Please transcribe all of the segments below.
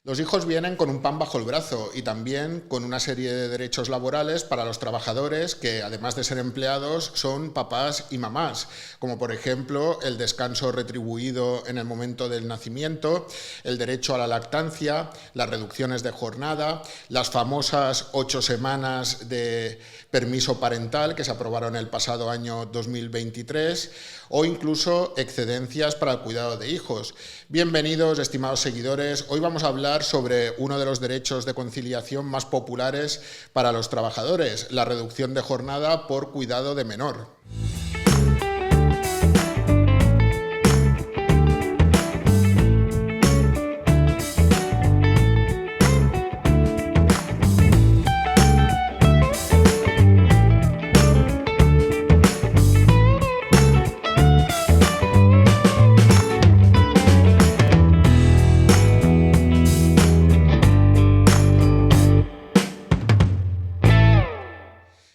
Los hijos vienen con un pan bajo el brazo y también con una serie de derechos laborales para los trabajadores que, además de ser empleados, son papás y mamás, como por ejemplo el descanso retribuido en el momento del nacimiento, el derecho a la lactancia, las reducciones de jornada, las famosas 8 semanas de permiso parental que se aprobaron el pasado año 2023 o incluso excedencias para el cuidado de hijos. Bienvenidos, estimados seguidores. Hoy vamos a hablar sobre uno de los derechos de conciliación más populares para los trabajadores, la reducción de jornada por cuidado de menor.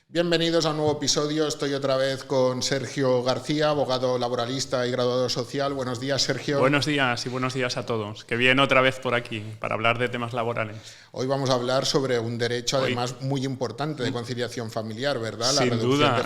Bienvenidos a un nuevo episodio. Estoy otra vez con Sergio García, abogado laboralista y graduado social. Buenos días, Sergio. Buenos días y buenos días a todos. Que bien otra vez por aquí para hablar de temas laborales. Hoy vamos a hablar sobre un derecho además muy importante de conciliación familiar, ¿verdad? Sin duda,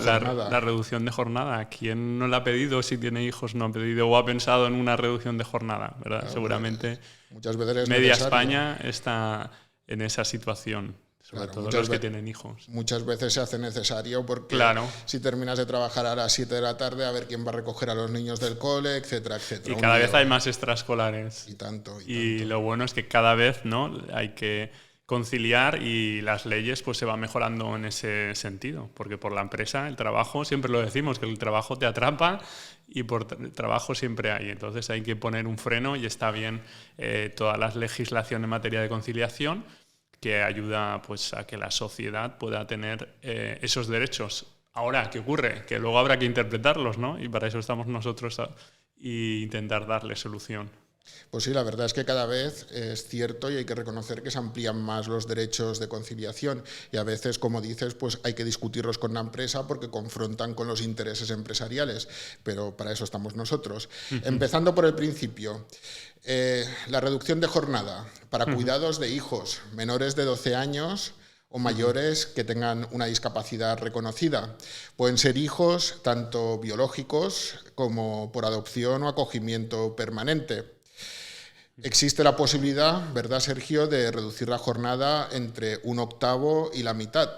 la reducción de jornada. ¿Quién no la ha pedido? Si tiene hijos no ha pedido o ha pensado en una reducción de jornada, ¿verdad? Claro, seguramente muchas veces media España está en esa situación. Sobre todo los que tienen hijos. Muchas veces se hace necesario porque si terminas de trabajar a las 7 de la tarde, a ver quién va a recoger a los niños del cole, etcétera, etcétera. Y cada vez hay más extraescolares. Y tanto. Y lo bueno es que cada vez, ¿no?, hay que conciliar y las leyes pues se van mejorando en ese sentido. Porque por la empresa, el trabajo, siempre lo decimos, que el trabajo te atrapa y por trabajo siempre hay. Entonces hay que poner un freno y está bien toda la legislación en materia de conciliación que ayuda pues, a que la sociedad pueda tener esos derechos. Ahora, ¿qué ocurre? Que luego habrá que interpretarlos, ¿no? Y para eso estamos nosotros e intentar darle solución. Pues sí, la verdad es que cada vez es cierto y hay que reconocer que se amplían más los derechos de conciliación y a veces, como dices, pues hay que discutirlos con la empresa porque confrontan con los intereses empresariales, pero para eso estamos nosotros. Empezando por el principio, la reducción de jornada para cuidados de hijos menores de 12 años o mayores que tengan una discapacidad reconocida. Pueden ser hijos tanto biológicos como por adopción o acogimiento permanente. Existe la posibilidad, ¿verdad, Sergio?, de reducir la jornada entre 1/8 y la mitad.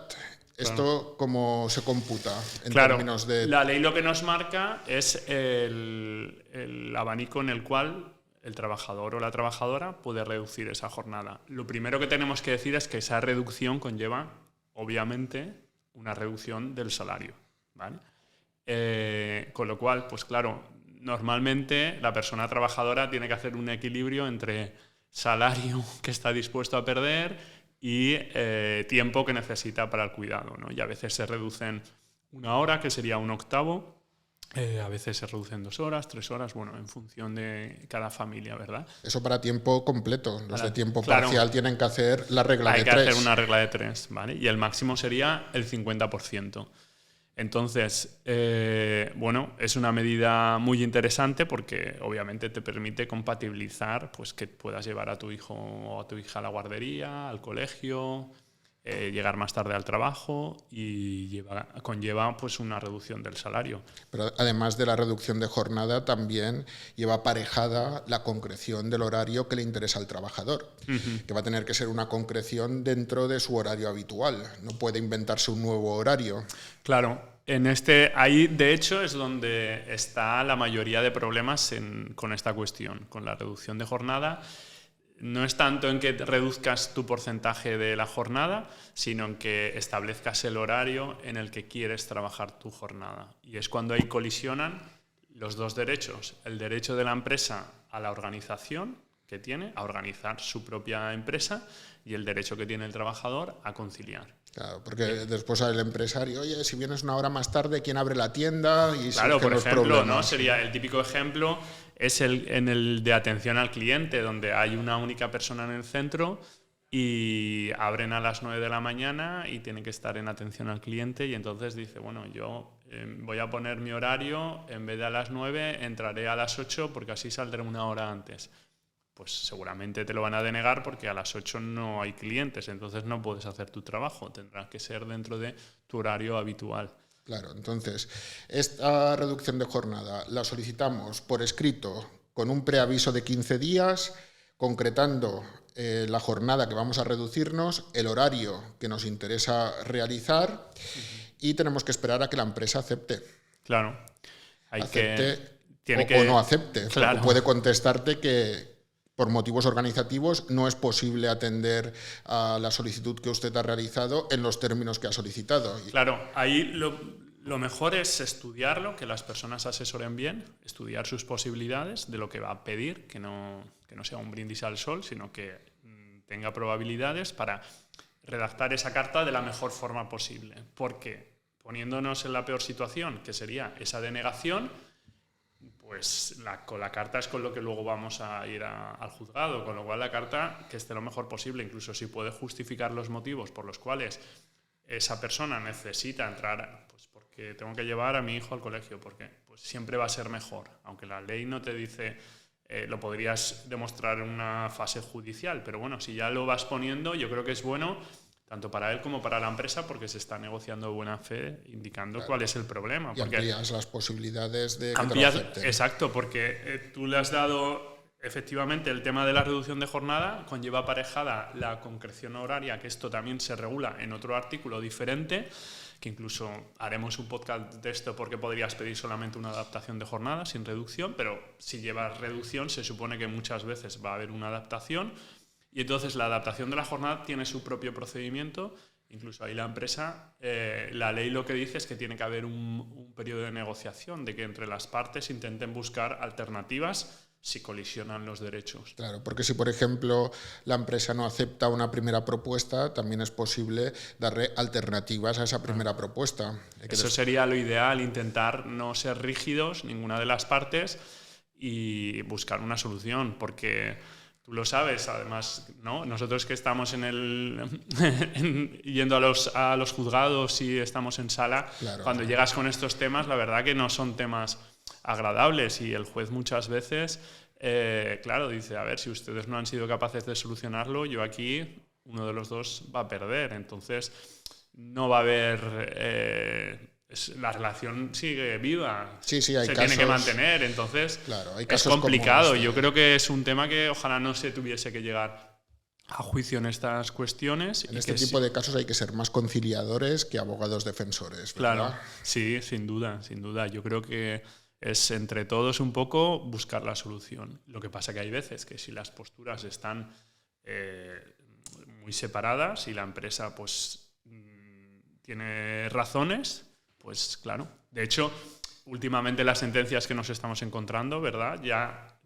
¿Esto cómo se computa en términos de...? La ley lo que nos marca es el abanico en el cual el trabajador o la trabajadora puede reducir esa jornada. Lo primero que tenemos que decir es que esa reducción conlleva, obviamente, una reducción del salario, ¿vale? Con lo cual, pues claro, normalmente la persona trabajadora tiene que hacer un equilibrio entre salario que está dispuesto a perder y tiempo que necesita para el cuidado, ¿no? Y a veces se reducen 1 hora, que sería 1/8, a veces se reducen 2 horas, 3 horas, bueno, en función de cada familia, ¿verdad? Eso para tiempo completo. Los de tiempo parcial tienen que hacer la regla de 3. Hay que hacer una regla de 3, ¿vale? Y el máximo sería el 50%. Entonces, bueno, es una medida muy interesante porque obviamente te permite compatibilizar pues, que puedas llevar a tu hijo o a tu hija a la guardería, al colegio, llegar más tarde al trabajo y conlleva pues, una reducción del salario. Pero además de la reducción de jornada, también lleva aparejada la concreción del horario que le interesa al trabajador, que va a tener que ser una concreción dentro de su horario habitual. No puede inventarse un nuevo horario. Claro. Ahí, de hecho, es donde está la mayoría de problemas con esta cuestión, con la reducción de jornada. No es tanto en que reduzcas tu porcentaje de la jornada, sino en que establezcas el horario en el que quieres trabajar tu jornada. Y es cuando ahí colisionan los dos derechos. El derecho de la empresa a la organización que tiene, a organizar su propia empresa, y el derecho que tiene el trabajador a conciliar. Claro, porque después el empresario, oye, si vienes 1 hora más tarde, ¿quién abre la tienda? Y claro, por ejemplo, ¿no? Sería el típico ejemplo es el de atención al cliente, donde hay una única persona en el centro y abren a las 9 de la mañana y tienen que estar en atención al cliente y entonces dice, bueno, yo voy a poner mi horario, en vez de a las 9 entraré a las 8 porque así saldré 1 hora antes. pues seguramente te lo van a denegar porque a las 8 no hay clientes, entonces no puedes hacer tu trabajo, tendrá que ser dentro de tu horario habitual. Claro, entonces, esta reducción de jornada la solicitamos por escrito con un preaviso de 15 días, concretando la jornada que vamos a reducirnos, el horario que nos interesa realizar y tenemos que esperar a que la empresa acepte. Claro, o no acepte, claro. Porque puede contestarte que por motivos organizativos no es posible atender a la solicitud que usted ha realizado en los términos que ha solicitado. Claro, ahí lo mejor es estudiarlo, que las personas asesoren bien, estudiar sus posibilidades de lo que va a pedir, que no sea un brindis al sol, sino que tenga probabilidades para redactar esa carta de la mejor forma posible. Porque poniéndonos en la peor situación, que sería esa denegación, pues con la carta es con lo que luego vamos a ir al juzgado, con lo cual la carta que esté lo mejor posible, incluso si puede justificar los motivos por los cuales esa persona necesita entrar, pues porque tengo que llevar a mi hijo al colegio, porque pues siempre va a ser mejor, aunque la ley no te dice, lo podrías demostrar en una fase judicial, pero bueno, si ya lo vas poniendo, yo creo que es bueno tanto para él como para la empresa, porque se está negociando de buena fe, indicando cuál es el problema. Y amplías las posibilidades de que te lo acepten. Exacto, porque tú le has dado, efectivamente, el tema de la reducción de jornada, conlleva aparejada la concreción horaria, que esto también se regula en otro artículo diferente, que incluso haremos un podcast de esto porque podrías pedir solamente una adaptación de jornada sin reducción, pero si llevas reducción se supone que muchas veces va a haber una adaptación. Y entonces la adaptación de la jornada tiene su propio procedimiento, incluso ahí la empresa, la ley lo que dice es que tiene que haber un periodo de negociación, de que entre las partes intenten buscar alternativas si colisionan los derechos. Claro, porque si por ejemplo la empresa no acepta una primera propuesta, también es posible darle alternativas a esa primera propuesta. Eso sería lo ideal, intentar no ser rígidos ninguna de las partes y buscar una solución, porque tú lo sabes, además, ¿no? Nosotros que estamos yendo a los juzgados y estamos en sala, claro, cuando llegas con estos temas, la verdad que no son temas agradables y el juez muchas veces, claro, dice, a ver, si ustedes no han sido capaces de solucionarlo, yo aquí, uno de los dos va a perder. Entonces, no va a haber... la relación sigue viva, sí, se tiene que mantener, entonces claro, hay es complicado. Yo creo que es un tema que ojalá no se tuviese que llegar a juicio en estas cuestiones. En este tipo de casos hay que ser más conciliadores que abogados defensores, ¿verdad? Claro, sí, sin duda. Yo creo que es entre todos un poco buscar la solución. Lo que pasa que hay veces que si las posturas están muy separadas y la empresa pues tiene razones, pues claro. De hecho, últimamente las sentencias que nos estamos encontrando, ¿verdad? Ya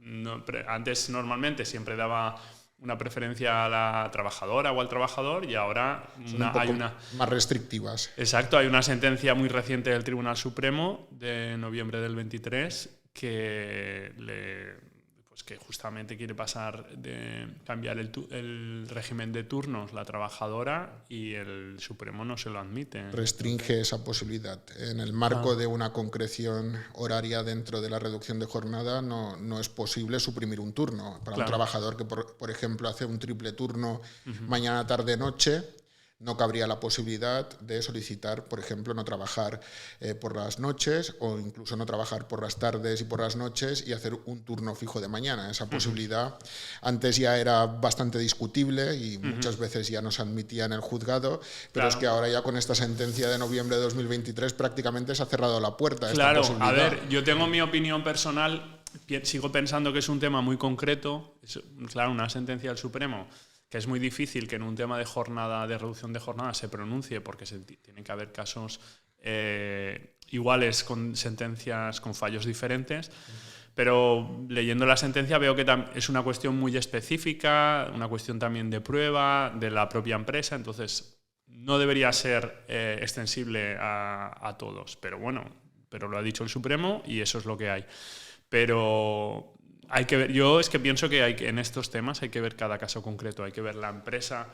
antes normalmente siempre daba una preferencia a la trabajadora o al trabajador y ahora hay una más restrictivas. Exacto, hay una sentencia muy reciente del Tribunal Supremo de noviembre del 23 que justamente quiere cambiar el régimen de turnos la trabajadora y el Supremo no se lo admite. Restringe esa posibilidad. En el marco de una concreción horaria dentro de la reducción de jornada no es posible suprimir un turno. Para un trabajador que, por ejemplo, hace un triple turno mañana, tarde, noche, no cabría la posibilidad de solicitar, por ejemplo, no trabajar por las noches o incluso no trabajar por las tardes y por las noches y hacer un turno fijo de mañana. Esa posibilidad antes ya era bastante discutible y muchas veces ya no se admitía en el juzgado, pero es que ahora ya con esta sentencia de noviembre de 2023 prácticamente se ha cerrado la puerta a esta posibilidad. A ver, yo tengo mi opinión personal, sigo pensando que es un tema muy concreto, claro, una sentencia del Supremo, que es muy difícil que en un tema de reducción de jornada se pronuncie porque tienen que haber casos iguales con sentencias con fallos diferentes, pero leyendo la sentencia veo que es una cuestión muy específica, una cuestión también de prueba de la propia empresa, entonces no debería ser extensible a todos, pero bueno, lo ha dicho el Supremo y eso es lo que hay. Pero hay que ver, yo es que pienso que en estos temas hay que ver cada caso concreto, hay que ver la empresa,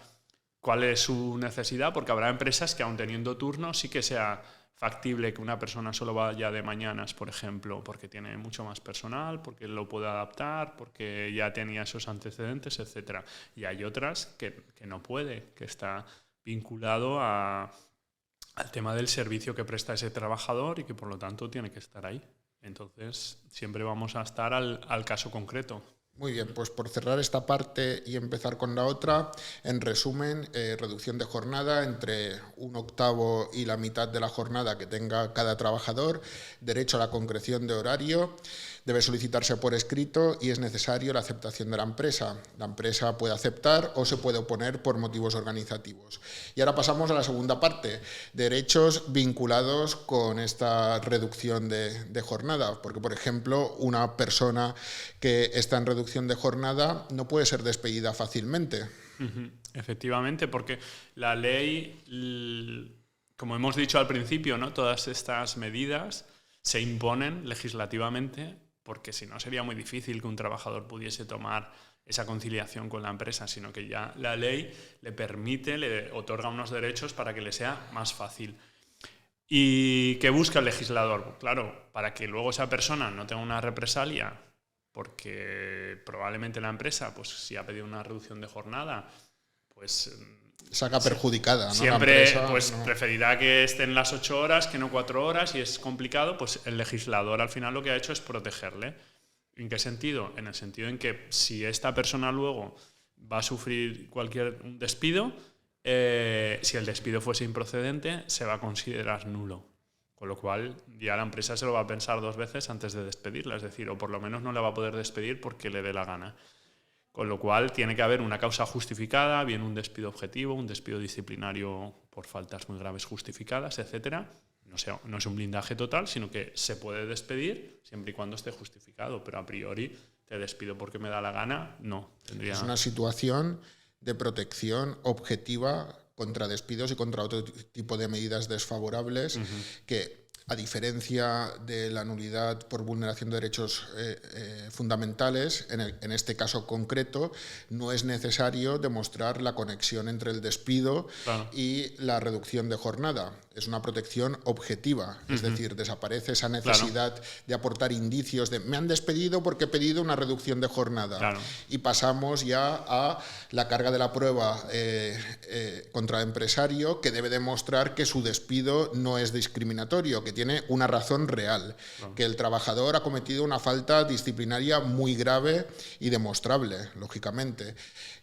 cuál es su necesidad, porque habrá empresas que aun teniendo turno sí que sea factible que una persona solo vaya de mañanas, por ejemplo, porque tiene mucho más personal, porque lo puede adaptar, porque ya tenía esos antecedentes, etc. Y hay otras que no puede, que está vinculado al tema del servicio que presta ese trabajador y que por lo tanto tiene que estar ahí. Entonces siempre vamos a estar al caso concreto. Muy bien, pues por cerrar esta parte y empezar con la otra, en resumen, reducción de jornada entre 1/8 y la mitad de la jornada que tenga cada trabajador, derecho a la concreción de horario, debe solicitarse por escrito y es necesario la aceptación de la empresa. La empresa puede aceptar o se puede oponer por motivos organizativos. Y ahora pasamos a la segunda parte, derechos vinculados con esta reducción de jornada, porque por ejemplo, una persona que está en reducción de jornada no puede ser despedida fácilmente. Efectivamente, porque la ley, como hemos dicho al principio, ¿no? Todas estas medidas se imponen legislativamente, porque si no sería muy difícil que un trabajador pudiese tomar esa conciliación con la empresa, sino que ya la ley le permite, le otorga unos derechos para que le sea más fácil. ¿Y qué busca el legislador? Pues claro, para que luego esa persona no tenga una represalia, porque probablemente la empresa, pues si ha pedido una reducción de jornada, pues saca perjudicada, ¿no? Siempre Empresa, pues no. preferirá que estén las 8 horas que no 4 horas y es complicado, pues el legislador al final lo que ha hecho es protegerle. ¿En qué sentido? En el sentido en que si esta persona luego va a sufrir cualquier despido, si el despido fuese improcedente, se va a considerar nulo. Con lo cual ya la empresa se lo va a pensar 2 veces antes de despedirla, es decir, o por lo menos no le va a poder despedir porque le dé la gana. Con lo cual tiene que haber una causa justificada, bien un despido objetivo, un despido disciplinario por faltas muy graves justificadas, etc. No es un blindaje total, sino que se puede despedir siempre y cuando esté justificado, pero a priori te despido porque me da la gana, no. Es una situación de protección objetiva contra despidos y contra otro tipo de medidas desfavorables que, a diferencia de la nulidad por vulneración de derechos fundamentales, en este caso concreto, no es necesario demostrar la conexión entre el despido y la reducción de jornada. Es una protección objetiva, es decir, desaparece esa necesidad de aportar indicios de me han despedido porque he pedido una reducción de jornada. Y pasamos ya a la carga de la prueba contra el empresario, que debe demostrar que su despido no es discriminatorio, que tiene una razón real, que el trabajador ha cometido una falta disciplinaria muy grave y demostrable, lógicamente,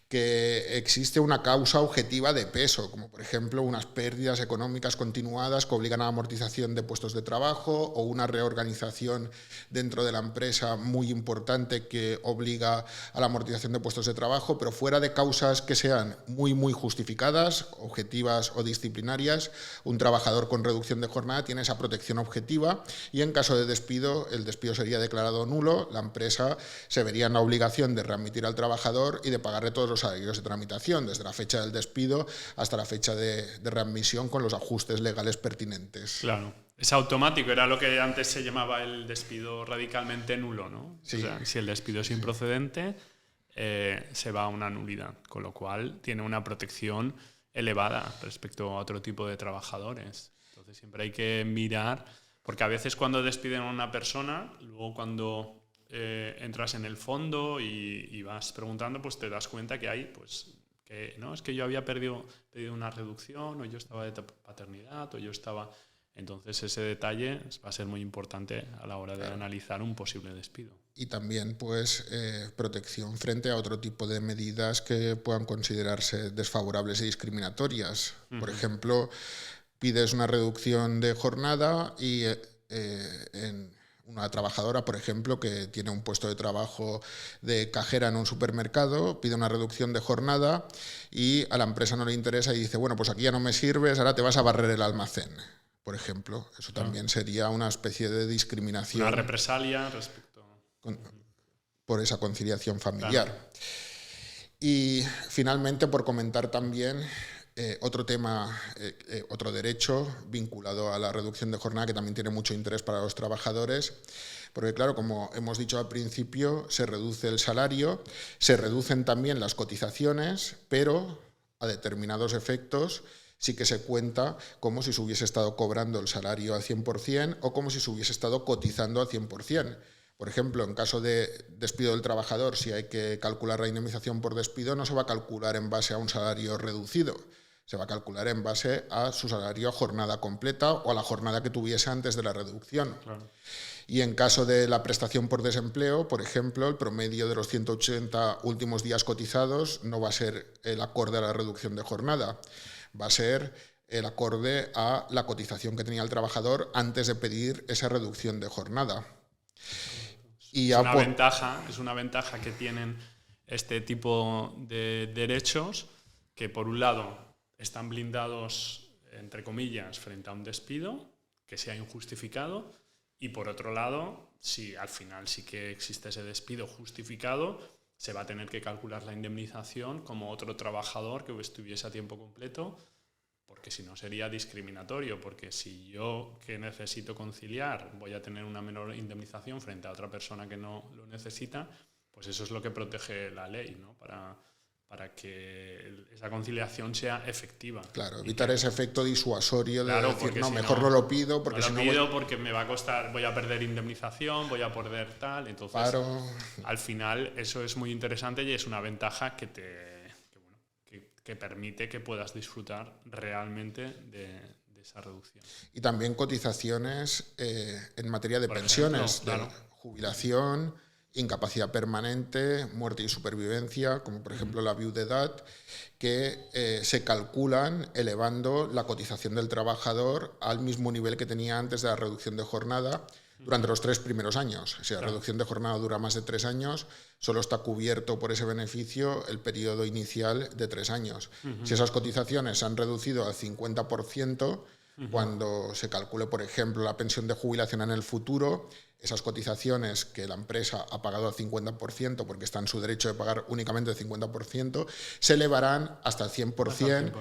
que existe una causa objetiva de peso, como por ejemplo unas pérdidas económicas continuadas que obligan a la amortización de puestos de trabajo o una reorganización dentro de la empresa muy importante que obliga a la amortización de puestos de trabajo, pero fuera de causas que sean muy justificadas, objetivas o disciplinarias, un trabajador con reducción de jornada tiene esa protección objetiva y en caso de despido, el despido sería declarado nulo, la empresa se vería en la obligación de readmitir al trabajador y de pagarle todos los salarios de tramitación, desde la fecha del despido hasta la fecha de readmisión con los ajustes legales pertinentes. Claro. Es automático, era lo que antes se llamaba el despido radicalmente nulo, ¿no? Sí. O sea, si el despido es improcedente, se va a una nulidad, con lo cual tiene una protección elevada respecto a otro tipo de trabajadores. Entonces siempre hay que mirar, porque a veces cuando despiden a una persona, luego cuando entras en el fondo y vas preguntando, pues te das cuenta que hay, pues, que no, es que yo había pedido una reducción, o yo estaba de paternidad, o yo estaba... Entonces ese detalle va a ser muy importante a la hora de analizar un posible despido. Y también pues protección frente a otro tipo de medidas que puedan considerarse desfavorables y discriminatorias. Por ejemplo, pides una reducción de jornada y en una trabajadora, por ejemplo, que tiene un puesto de trabajo de cajera en un supermercado, pide una reducción de jornada y a la empresa no le interesa y dice, bueno, pues aquí ya no me sirves, ahora te vas a barrer el almacén, por ejemplo. Eso también sería una especie de discriminación. Una represalia respecto... por esa conciliación familiar. Y finalmente, por comentar también otro tema, otro derecho vinculado a la reducción de jornada que también tiene mucho interés para los trabajadores, porque claro, como hemos dicho al principio, se reduce el salario, se reducen también las cotizaciones, pero a determinados efectos sí que se cuenta como si se hubiese estado cobrando el salario al 100% o como si se hubiese estado cotizando al 100%. Por ejemplo, en caso de despido del trabajador, si hay que calcular la indemnización por despido, no se va a calcular en base a un salario reducido, se va a calcular en base a su salario a jornada completa o a la jornada que tuviese antes de la reducción. Claro. Y en caso de la prestación por desempleo, por ejemplo, el promedio de los 180 últimos días cotizados no va a ser el acorde a la reducción de jornada, va a ser el acorde a la cotización que tenía el trabajador antes de pedir esa reducción de jornada. Y es una ventaja que tienen este tipo de derechos que, por un lado, están blindados, entre comillas, frente a un despido que sea injustificado, y por otro lado, si al final sí que existe ese despido justificado, se va a tener que calcular la indemnización como otro trabajador que estuviese a tiempo completo, porque si no sería discriminatorio, porque si yo, que necesito conciliar, voy a tener una menor indemnización frente a otra persona que no lo necesita, pues eso es lo que protege la ley, ¿no? Para que esa conciliación sea efectiva. Claro, evitar ese efecto disuasorio de decir, no, si mejor no lo pido, porque no lo pido porque me va a costar, voy a perder indemnización, voy a perder tal. Entonces, al final, eso es muy interesante y es una ventaja que permite que puedas disfrutar realmente de esa reducción. Y también cotizaciones en materia de pensiones, de jubilación, incapacidad permanente, muerte y supervivencia, como por ejemplo la viudedad, que se calculan elevando la cotización del trabajador al mismo nivel que tenía antes de la reducción de jornada durante los 3 primeros años. Si la reducción de jornada dura más de 3 años, solo está cubierto por ese beneficio el periodo inicial de 3 años. Si esas cotizaciones se han reducido al 50%, cuando se calcule, por ejemplo, la pensión de jubilación en el futuro, esas cotizaciones que la empresa ha pagado al 50%, porque está en su derecho de pagar únicamente el 50%, se elevarán hasta el 100%.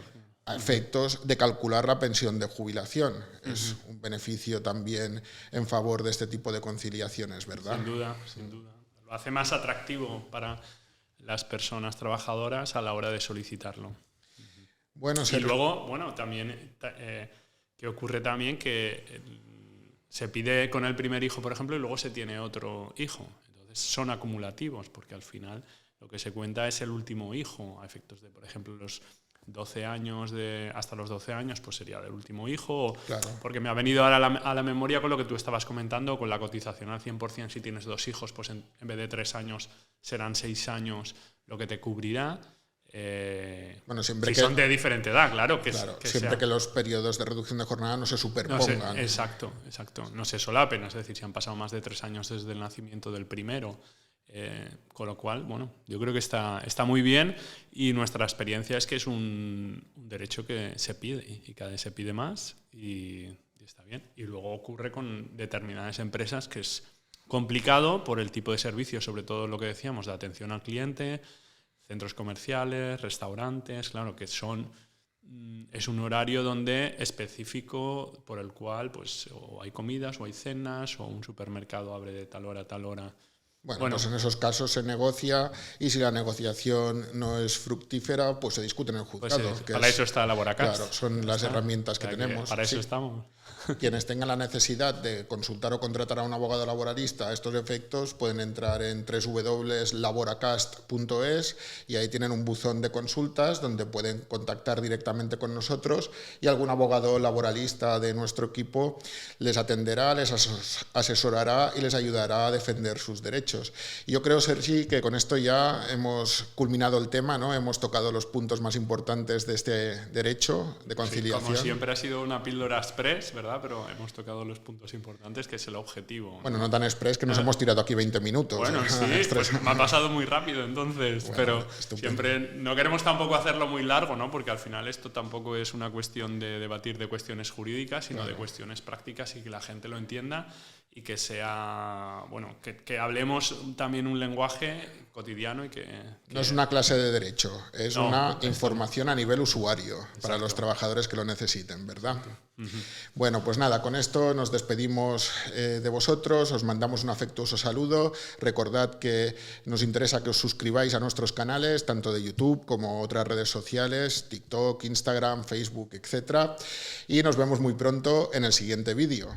A efectos de calcular la pensión de jubilación. Es un beneficio también en favor de este tipo de conciliaciones, ¿verdad? Sin duda, sin duda. Lo hace más atractivo para las personas trabajadoras a la hora de solicitarlo. Bueno, y luego, también, que ocurre también que se pide con el primer hijo, por ejemplo, y luego se tiene otro hijo. Entonces son acumulativos, porque al final lo que se cuenta es el último hijo, a efectos de, por ejemplo, los 12 años hasta los 12 años, pues sería del último hijo, claro. Porque me ha venido ahora a la memoria con lo que tú estabas comentando, con la cotización al 100%, si tienes 2 hijos, pues en vez de 3 años serán 6 años lo que te cubrirá. Siempre si son de diferente edad, claro. Que los periodos de reducción de jornada no se superpongan. Exacto. No se solapen, es decir, si han pasado más de 3 años desde el nacimiento del primero. Con lo cual, yo creo que está muy bien, y nuestra experiencia es que es un derecho que se pide y cada vez se pide más y está bien. Y luego ocurre con determinadas empresas que es complicado por el tipo de servicio, sobre todo lo que decíamos de atención al cliente, centros comerciales, restaurantes, claro, que es un horario donde específico por el cual pues o hay comidas o hay cenas o un supermercado abre de tal hora a tal hora. Bueno, pues en esos casos se negocia, y si la negociación no es fructífera, pues se discute en el juzgado. Pues para eso está Laboracast. Claro, son las herramientas que tenemos. Para eso estamos. Quienes tengan la necesidad de consultar o contratar a un abogado laboralista a estos efectos pueden entrar en www.laboracast.es y ahí tienen un buzón de consultas donde pueden contactar directamente con nosotros, y algún abogado laboralista de nuestro equipo les atenderá, les asesorará y les ayudará a defender sus derechos. Y yo creo, Sergi, que con esto ya hemos culminado el tema, ¿no? Hemos tocado los puntos más importantes de este derecho de conciliación. Sí, como siempre ha sido una píldora express, ¿verdad? Pero hemos tocado los puntos importantes, que es el objetivo. Bueno, no tan express que nos hemos tirado aquí 20 minutos. Bueno, sí, pues me ha pasado muy rápido entonces, pero siempre no queremos tampoco hacerlo muy largo, ¿no? Porque al final esto tampoco es una cuestión de debatir de cuestiones jurídicas, sino de cuestiones prácticas y que la gente lo entienda y que sea, bueno, que hablemos también un lenguaje cotidiano y que no es una clase de derecho, es una información a nivel usuario para los trabajadores que lo necesiten, ¿verdad? Bueno, pues nada, con esto nos despedimos de vosotros, os mandamos un afectuoso saludo. Recordad que nos interesa que os suscribáis a nuestros canales, tanto de YouTube como otras redes sociales, TikTok, Instagram, Facebook, etc. Y nos vemos muy pronto en el siguiente vídeo.